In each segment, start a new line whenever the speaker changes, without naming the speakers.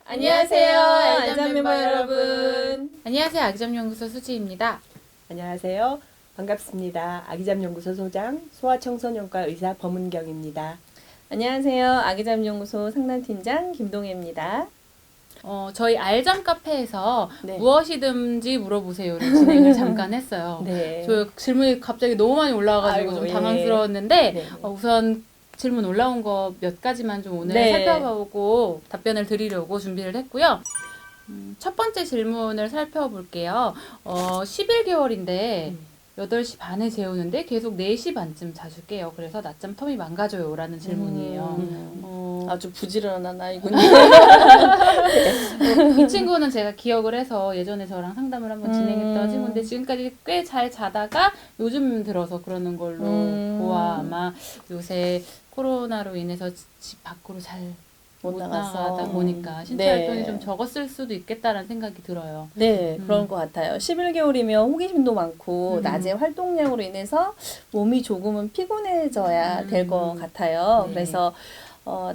안녕하세요, 알잠 멤버 여러분.
안녕하세요, 아기잠연구소 수지입니다.
안녕하세요. 반갑습니다. 아기잠연구소 소장 소아청소년과 의사 범은경입니다.
안녕하세요. 아기잠연구소 상담팀장 김동혜입니다.
저희 알잠 카페에서
네.
무엇이든지 물어보세요를 진행을 잠깐 했어요.
네.
저 질문이 갑자기 너무 많이 올라와가지고
아이고,
좀
예.
당황스러웠는데
네.
우선 질문 올라온 거 몇 가지만 좀 오늘
네.
살펴보고 답변을 드리려고 준비를 했고요. 첫 번째 질문을 살펴볼게요. 11개월인데 8시 반에 재우는데 계속 4시 반쯤 자주 깨요. 그래서 낮잠 텀이 망가져요. 라는 질문이에요.
아주 부지런한 아이군요.
이 친구는 제가 기억을 해서 예전에 저랑 상담을 한번 진행했던 친구인데 지금까지 꽤 잘 자다가 요즘 들어서 그러는 걸로 보아 아마 요새 코로나로 인해서 집 밖으로 잘 못 나가다 보니까 신체 활동이 좀 적었을 수도 있겠다라는 생각이 들어요.
네, 그런 것 같아요. 11개월이면 호기심도 많고 낮에 활동량으로 인해서 몸이 조금은 피곤해져야 될 것 같아요.
네.
그래서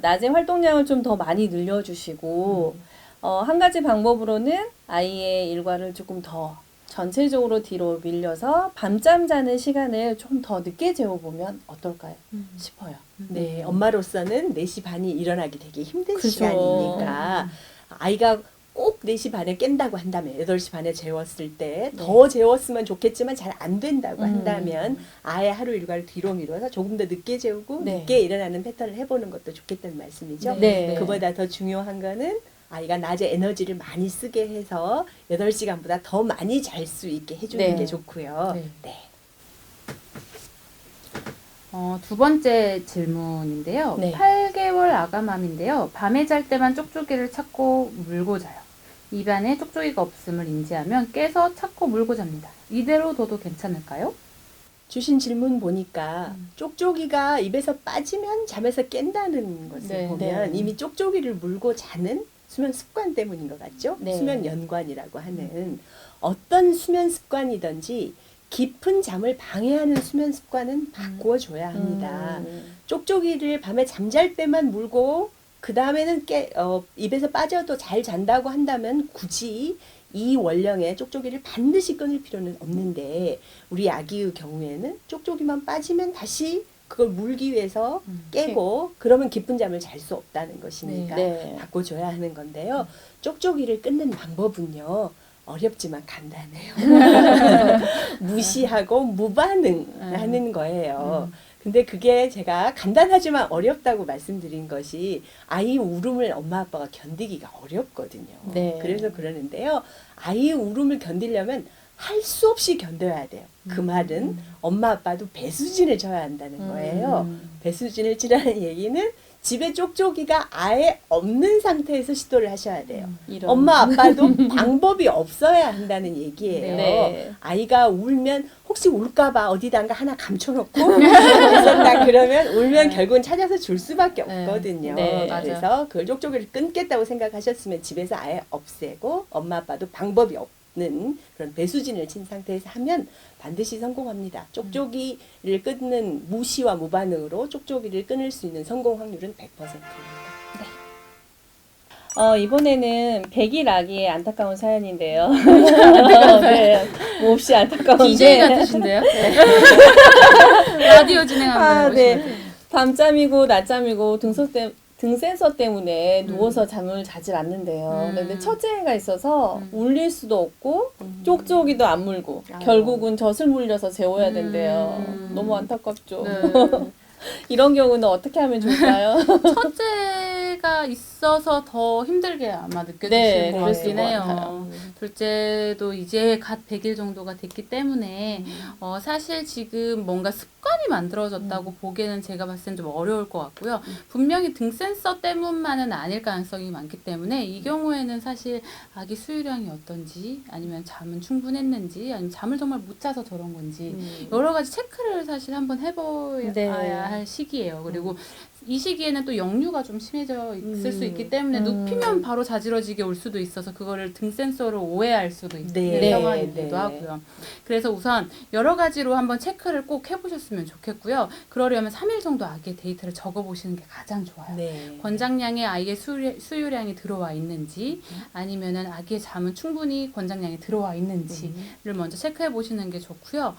낮에 활동량을 좀 더 많이 늘려주시고 한 가지 방법으로는 아이의 일과를 조금 더 전체적으로 뒤로 밀려서 밤잠 자는 시간을 좀 더 늦게 재워보면 어떨까요? 싶어요.
네, 엄마로서는 4시 반이 일어나기 되게 힘든
그죠.
시간이니까 아이가 꼭 4시 반에 깬다고 한다면 8시 반에 재웠을 때 더 재웠으면 좋겠지만 잘 안 된다고 한다면 아예 하루 일과를 뒤로 미뤄서 조금 더 늦게 재우고
네.
늦게 일어나는 패턴을 해보는 것도 좋겠다는 말씀이죠.
네.
그보다 더 중요한 거는 아이가 낮에 에너지를 많이 쓰게 해서 8시간보다 더 많이 잘 수 있게 해주는
네.
게 좋고요.
네.
네.
두 번째 질문인데요.
네.
8개월 아가맘인데요. 밤에 잘 때만 쪽쪽이를 찾고 물고 자요. 입안에 쪽쪽이가 없음을 인지하면 깨서 찾고 물고 잡니다. 이대로 둬도 괜찮을까요?
주신 질문 보니까 쪽쪽이가 입에서 빠지면 잠에서 깬다는 것을
네,
보면
네.
이미 쪽쪽이를 물고 자는 수면 습관 때문인 것 같죠?
네.
수면 연관이라고 하는 어떤 수면 습관이든지 깊은 잠을 방해하는 수면 습관은 바꿔줘야 합니다. 쪽쪽이를 밤에 잠잘 때만 물고 그 다음에는 입에서 빠져도 잘 잔다고 한다면 굳이 이 원령의 쪽쪽이를 반드시 끊을 필요는 없는데 우리 아기의 경우에는 쪽쪽이만 빠지면 다시 그걸 물기 위해서 깨고 그러면 깊은 잠을 잘 수 없다는 것이니까
네.
바꿔줘야 하는 건데요. 쪽쪽이를 끊는 방법은요. 어렵지만 간단해요. 무시하고 무반응하는 거예요. 근데 그게 제가 간단하지만 어렵다고 말씀드린 것이 아이 울음을 엄마 아빠가 견디기가 어렵거든요.
네.
그래서 그러는데요. 아이의 울음을 견디려면 할 수 없이 견뎌야 돼요. 그 말은 엄마 아빠도 배수진을 쳐야 한다는 거예요. 배수진을 치라는 얘기는 집에 쪽쪽이가 아예 없는 상태에서 시도를 하셔야 돼요.
이런.
엄마 아빠도 방법이 없어야 한다는 얘기예요.
네.
아이가 울면 혹시 울까봐 어디단가 하나 감춰놓고 있었다 그러면 울면 결국은 찾아서 줄 수밖에 없거든요.
네.
그래서 그걸 쪽쪽이를 끊겠다고 생각하셨으면 집에서 아예 없애고 엄마 아빠도 방법이 없는 그런 배수진을 친 상태에서 하면 반드시 성공합니다. 쪽쪽이를 끊는 무시와 무반응으로 쪽쪽이를 끊을 수 있는 성공 확률은 100%입니다.
이번에는 100일 아기의 안타까운 사연인데요. 네, 몹시 안타까운데.
DJ 같으신데요? 라디오 진행하는
네. 밤잠이고 낮잠이고 등센서 때문에 누워서 잠을 자질 않는데요. 근데 첫째가 있어서 울릴 수도 없고 쪽쪽이도 안 물고 결국은 젖을 물려서 재워야 된대요. 너무 안타깝죠.
네.
이런 경우는 어떻게 하면 좋을까요?
첫째가 있어서 더 힘들게 아마 느껴지실
네,
것
그럴
같긴
것
해요.
같아요.
둘째도 이제 갓 100일 정도가 됐기 때문에 사실 지금 뭔가 습관이 만들어졌다고 보기에는 제가 봤을 땐 좀 어려울 것 같고요. 분명히 등 센서 때문만은 아닐 가능성이 많기 때문에 이 경우에는 사실 아기 수유량이 어떤지 아니면 잠은 충분했는지 아니면 잠을 정말 못 자서 저런 건지 여러 가지 체크를 사실 한번 해봐야
네.
할 시기예요. 그리고 이 시기에는 또 역류가 좀 심해져 있을 수 있기 때문에
음.
눕히면 바로 자지러지게 올 수도 있어서 그거를 등 센서로 오해할 수도 있는
네.
상황이기도
네.
하고요. 그래서 우선 여러 가지로 한번 체크를 꼭 해보셨으면 좋겠고요. 그러려면 3일 정도 아기의 데이터를 적어보시는 게 가장 좋아요.
네.
권장량에 아이의 수유량이 들어와 있는지 아니면은 아기의 잠은 충분히 권장량이 들어와 있는지를 먼저 체크해 보시는 게 좋고요.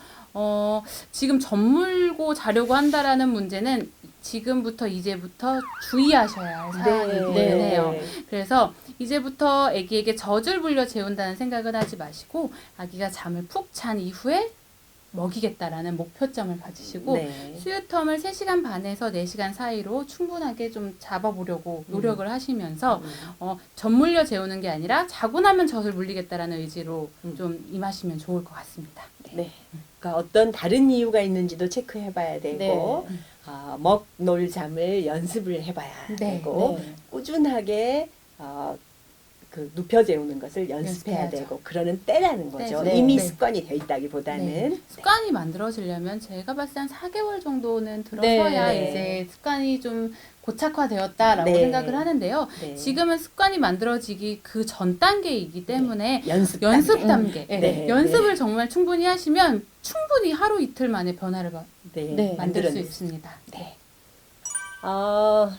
지금 젖물고 자려고 한다라는 문제는 지금부터 이제부터 주의하셔야 할 사항이기는
네.
해요. 그래서 이제부터 아기에게 젖을 불려 재운다는 생각은 하지 마시고 아기가 잠을 푹 잔 이후에 먹이겠다라는 목표점을 가지시고
네.
수유텀을 3시간 반에서 4시간 사이로 충분하게 좀 잡아보려고 노력을 하시면서 젖 물려 재우는 게 아니라 자고 나면 젖을 물리겠다라는 의지로 좀 임하시면 좋을 것 같습니다.
네. 그러니까 어떤 다른 이유가 있는지도 체크해봐야 되고
네.
먹놀 잠을 연습을 해봐야
네.
되고
네.
꾸준하게 그 눕혀 재우는 것을 연습해야
연습해야죠.
되고 그러는 때라는 거죠.
네.
이미
네.
습관이 돼 있다기보다는
네. 습관이 만들어지려면 제가 봤을 때 한 4개월 정도는 들어서야
네.
이제 습관이 좀 고착화되었다라고
네.
생각을 하는데요.
네.
지금은 습관이 만들어지기 그 전 단계이기 때문에
연습
단계.
네.
연습을 정말 충분히 하시면 충분히 하루 이틀 만에 변화를
네.
네.
만들 수
만들어낼
있습니다. 네.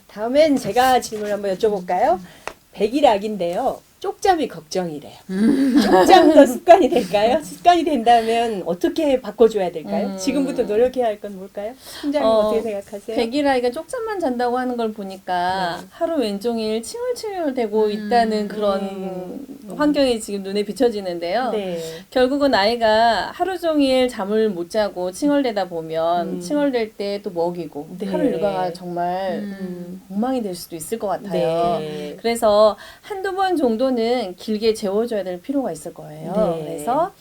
다음엔 제가 질문 한번 여쭤볼까요? 100일 아기인데요. 쪽잠이 걱정이래요. 쪽잠도 습관이 될까요? 습관이 된다면 어떻게 바꿔줘야 될까요? 지금부터 노력해야 할 건 뭘까요? 팀장님 어떻게 생각하세요?
100일 아이가 쪽잠만 잔다고 하는 걸 보니까
네.
하루 왼종일 칭얼칭얼대고 있다는 그런 환경이 지금 눈에 비춰지는데요.
네.
결국은 아이가 하루 종일 잠을 못 자고 칭얼대다 보면
음.
칭얼댈 때 또 먹이고
네.
하루 일과가 정말 엉망이 될 수도 있을 것 같아요.
네.
그래서 한두 번 정도는 길게 재워줘야 될 필요가 있을 거예요.
네.
그래서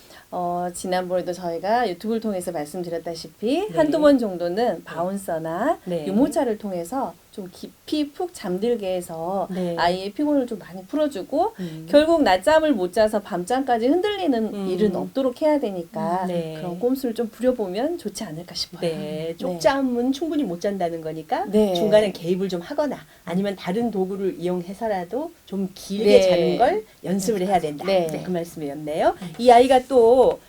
지난번에도 저희가 유튜브를 통해서 말씀드렸다시피
네.
한두 번 정도는 바운서나
네.
유모차를 통해서 좀 깊이 푹 잠들게 해서
네.
아이의 피곤을 좀 많이 풀어주고
음.
결국 낮잠을 못 자서 밤잠까지 흔들리는
음.
일은 없도록 해야 되니까
네.
그런 꼼수를 좀 부려보면 좋지 않을까 싶어요.
네, 쪽잠은 충분히 못 잔다는 거니까
네.
중간에 개입을 좀 하거나 아니면 다른 도구를 이용해서라도 좀 길게
네.
자는 걸 연습을 해야 된다.
네.
그 말씀이었네요. 이 아이가 또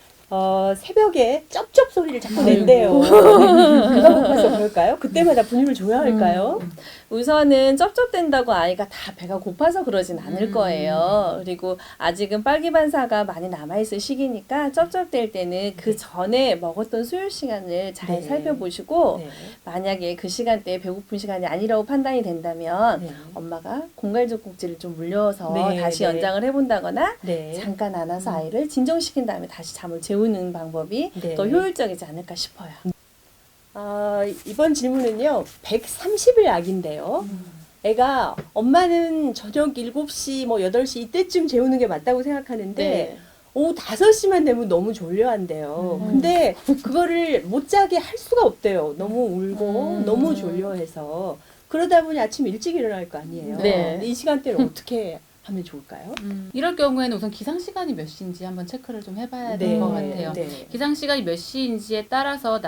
새벽에 쩝쩝 소리를 자꾸 낸대요. 배가 고파서 그럴까요? 그때마다 분유를 줘야 할까요?
우선은 쩝쩝댄다고 아이가 다 배가 고파서 그러진 않을 거예요. 그리고 아직은 빨기반사가 많이 남아있을 시기니까 쩝쩝댈 때는 그 전에 먹었던 수유 시간을 잘
네.
살펴보시고
네.
만약에 그 시간대에 배고픈 시간이 아니라고 판단이 된다면
네.
엄마가 공갈젖꼭지를 좀 물려서
네,
다시
네.
연장을 해본다거나
네.
잠깐 안아서 아이를 진정시킨 다음에 다시 잠을 재우는 방법이
네.
더 효율적이지 않을까 싶어요.
이번 질문은요. 130일 아기인데요. 애가 엄마는 저녁 7시, 뭐 8시 이때쯤 재우는 게 맞다고 생각하는데
네.
오후 5시만 되면 너무 졸려한대요. 근데 그거를 못 자게 할 수가 없대요. 너무 울고 너무 졸려해서. 그러다 보니 아침 일찍 일어날 거 아니에요.
네.
근데 이 시간대를 어떻게 하면 좋을까요?
이럴 경우에는 우선 기상 시간이 몇 시인지 한번 체크를 좀 해봐야 될 것 같아요.
네.
기상 시간이 몇 시인지에 따라서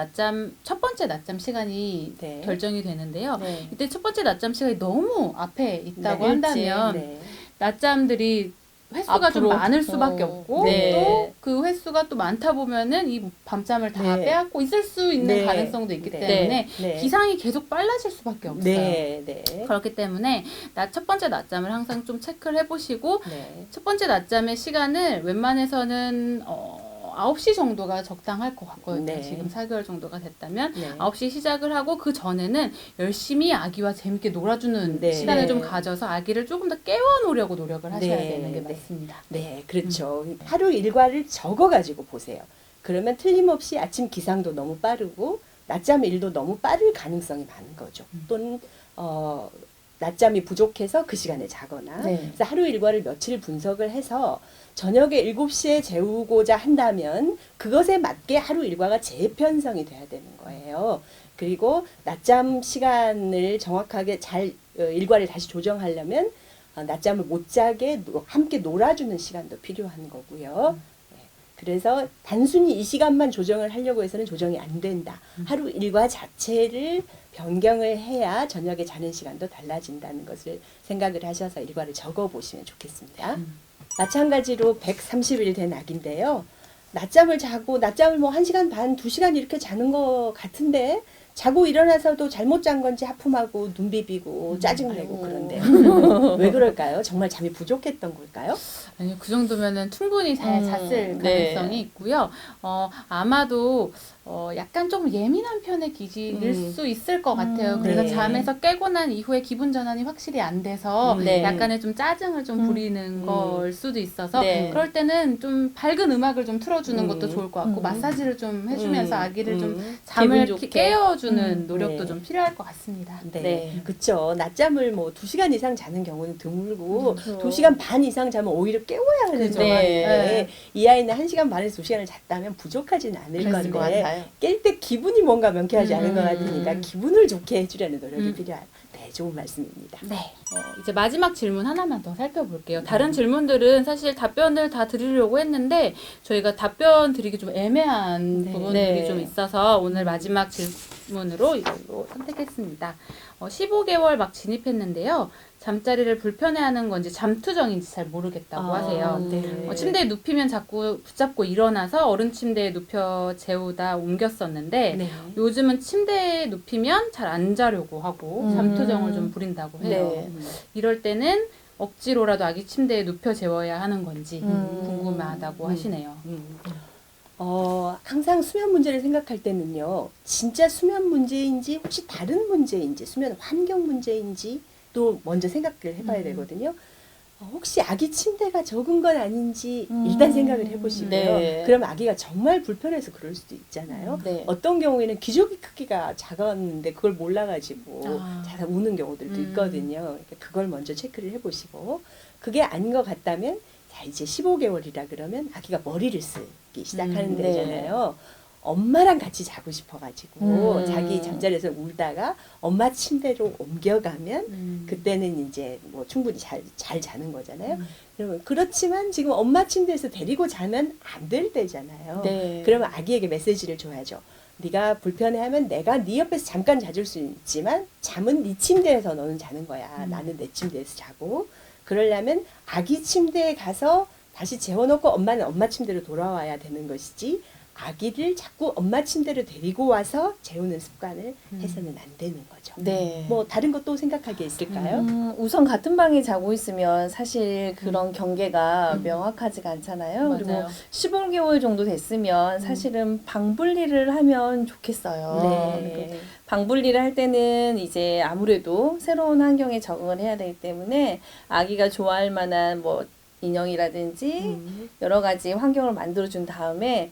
첫 번째 낮잠 시간이
네.
결정이 되는데요.
네.
이때 첫 번째 낮잠 시간이 너무 앞에 있다고
네.
한다면
네.
낮잠들이 횟수가 좀
앞으로.
많을 수밖에 없고
네.
또 그 횟수가 또 많다 보면은 이 밤잠을 다
네.
빼앗고 있을 수 있는
네.
가능성도 있기
네.
때문에
네.
기상이 계속 빨라질 수밖에 없어요.
네. 네.
그렇기 때문에 첫 번째 낮잠을 항상 좀 체크를 해보시고
네.
첫 번째 낮잠의 시간을 웬만해서는 9시 정도가 적당할 것 같거든요.
네.
지금 4개월 정도가 됐다면
네.
9시 시작을 하고 그 전에는 열심히 아기와 재밌게 놀아주는
네.
시간을
네.
좀 가져서 아기를 조금 더 깨워놓으려고 노력을 하셔야
네.
되는 게
네.
맞습니다.
네, 그렇죠. 하루 일과를 적어가지고 보세요. 그러면 틀림없이 아침 기상도 너무 빠르고 낮잠 일도 너무 빠를 가능성이 많은 거죠. 또는 낮잠이 부족해서 그 시간에 자거나
네.
그래서 하루 일과를 며칠 분석을 해서 저녁에 7시에 재우고자 한다면 그것에 맞게 하루 일과가 재편성이 돼야 되는 거예요. 그리고 낮잠 시간을 정확하게 잘 일과를 다시 조정하려면 낮잠을 못 자게 함께 놀아주는 시간도 필요한 거고요. 네. 그래서 단순히 이 시간만 조정을 하려고 해서는 조정이 안 된다. 하루 일과 자체를 변경을 해야 저녁에 자는 시간도 달라진다는 것을 생각을 하셔서 일과를 적어보시면 좋겠습니다. 마찬가지로 130일 된 아기인데요. 낮잠을 자고 낮잠을 뭐 1시간 반, 2시간 이렇게 자는 것 같은데 자고 일어나서도 잘못 잔 건지 하품하고 눈 비비고 짜증내고 그런데 왜 그럴까요? 정말 잠이 부족했던 걸까요?
아니, 그 정도면은 충분히 잘 잤을
네.
가능성이 있고요. 아마도 약간 좀 예민한 편의 기질일 수 있을 것 같아요. 그래서
네.
잠에서 깨고 난 이후에 기분 전환이 확실히 안 돼서
네.
약간의 좀 짜증을 좀 부리는 걸 수도 있어서
네.
그럴 때는 좀 밝은 음악을 좀 틀어주는 것도 좋을 것 같고 마사지를 좀 해주면서 아기를 좀 잠을
기분 좋게.
깨워주는 노력도
네.
좀 필요할 것 같습니다.
네,
네.
그렇죠. 낮잠을 뭐 2시간 이상 자는 경우는 드물고
그렇죠.
2시간 반 이상 자면 오히려 깨워야 하는
그죠.
상황인데
네.
이 아이는 1시간 반에서 2시간을 잤다면 부족하지는 않을
그랬을 것
건데
같아요.
깰 때 기분이 뭔가 명쾌하지 않은 것 같으니까
음.
기분을 좋게 해주려는 노력이 필요한 네, 좋은 말씀입니다.
네. 이제 마지막 질문 하나만 더 살펴볼게요. 다른 질문들은 사실 답변을 다 드리려고 했는데 저희가 답변 드리기 좀 애매한
네.
부분들이
네.
좀 있어서 오늘 마지막 질문으로 이걸로 선택했습니다. 15개월 막 진입했는데요. 잠자리를 불편해하는 건지 잠투정인지 잘 모르겠다고 하세요.
네.
침대에 눕히면 자꾸 붙잡고 일어나서 어른 침대에 눕혀 재우다 옮겼었는데
네.
요즘은 침대에 눕히면 잘 안 자려고 하고 잠투정을 좀 부린다고 해요.
네.
이럴 때는 억지로라도 아기 침대에 눕혀 재워야 하는 건지
음.
궁금하다고 하시네요.
항상 수면 문제를 생각할 때는요, 진짜 수면 문제인지 혹시 다른 문제인지, 수면 환경 문제인지 또 먼저 생각을 해봐야 되거든요. 혹시 아기 침대가 적은 건 아닌지 일단 생각을 해보시고요.
네.
그럼 아기가 정말 불편해서 그럴 수도 있잖아요.
네.
어떤 경우에는 기저귀 크기가 작았는데 그걸 몰라가지고
아.
자다 우는 경우들도 있거든요. 그러니까 그걸 먼저 체크를 해보시고 그게 아닌 것 같다면 자 이제 15개월이라 그러면 아기가 머리를 쓰기 시작하는
네.
데잖아요. 엄마랑 같이 자고 싶어가지고 자기
음.
잠자리에서 울다가 엄마 침대로 옮겨가면 그때는 이제 뭐 충분히 잘 자는 거잖아요. 그러면 그렇지만 지금 엄마 침대에서 데리고 자면 안 될 때잖아요.
네.
그러면 아기에게 메시지를 줘야죠. 네가 불편해하면 내가 네 옆에서 잠깐 자줄 수 있지만 잠은 네 침대에서 너는 자는 거야. 나는 내 침대에서 자고. 그러려면 아기 침대에 가서 다시 재워놓고 엄마는 엄마 침대로 돌아와야 되는 것이지 아기를 자꾸 엄마 침대로 데리고 와서 재우는 습관을 해서는 안 되는 거죠.
네.
뭐 다른 것도 생각하게 있을까요?
우선 같은 방에 자고 있으면 사실 그런 경계가 명확하지가 않잖아요.
맞아요.
그리고 15개월 정도 됐으면 사실은 방 분리를 하면 좋겠어요.
네.
방 분리를 할 때는 이제 아무래도 새로운 환경에 적응을 해야 되기 때문에 아기가 좋아할 만한 뭐 인형이라든지 여러 가지 환경을 만들어 준 다음에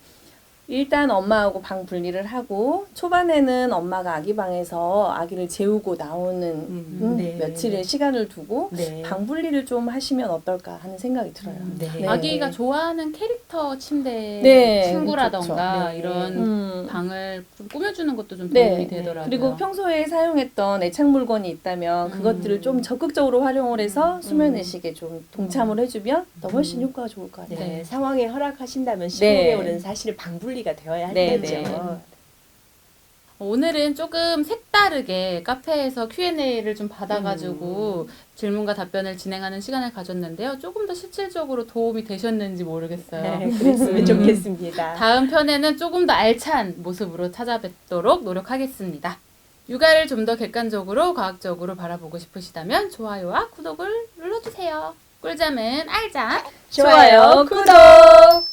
일단 엄마하고 방 분리를 하고 초반에는 엄마가 아기 방에서 아기를 재우고 나오는
네.
며칠의 시간을 두고
네.
방 분리를 좀 하시면 어떨까 하는 생각이 들어요.
네.
네.
아기가 좋아하는 캐릭터 침대
네,
친구라던가
네.
이런 방을 좀 꾸며주는 것도 좀
네.
도움이 되더라고요.
그리고 평소에 사용했던 애착 물건이 있다면 그것들을 좀 적극적으로 활용을 해서 수면 의식에 좀 동참을 해주면 더 훨씬 효과가 좋을 것 같아요.
네. 상황에 허락하신다면
네.
15개월은 사실 방 분리가 되어야 할
네,
때죠.
네.
오늘은 조금 색다르게 카페에서 Q&A를 좀 받아가지고 질문과 답변을 진행하는 시간을 가졌는데요. 조금 더 실질적으로 도움이 되셨는지 모르겠어요.
네, 그랬으면 좋겠습니다.
다음 편에는 조금 더 알찬 모습으로 찾아뵙도록 노력하겠습니다. 육아를 좀 더 객관적으로 과학적으로 바라보고 싶으시다면 좋아요와 구독을 눌러주세요. 꿀잠은 알자.
좋아요, 구독!